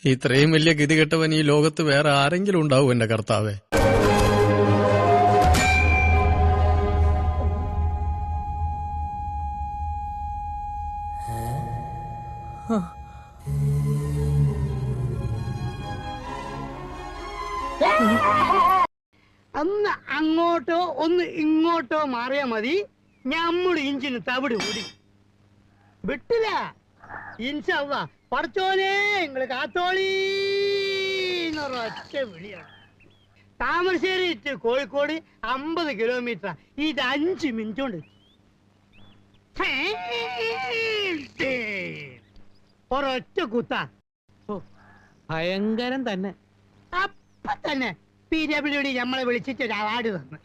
ഇത്രയും വലിയ ഗതികെട്ടവൻ ഈ ലോകത്ത് വേറെ ആരെങ്കിലും ഉണ്ടാവും എന്റെ കർത്താവേ. ഒന്ന് അങ്ങോട്ടോ ഒന്ന് ഇങ്ങോട്ടോ മാറിയാ മതി, ഞമ്മള് ഇഞ്ചിന് തവിട് കൂടി വിട്ടില്ല. ഇൻഷാ പടച്ചോനെ നിങ്ങള് കാത്തോളീന്നൊരൊറ്റ വിളിയാണ്. Thamarassery to Kozhikode 50 kilometre. ഇത് 5 മിനിറ്റ് കൊണ്ട് ഒരൊറ്റ കുത്താ. ഭയങ്കരം തന്നെ. അപ്പൊ തന്നെ PWD നമ്മളെ വിളിച്ചിട്ട് ഒരു അവാർഡ് തന്നു.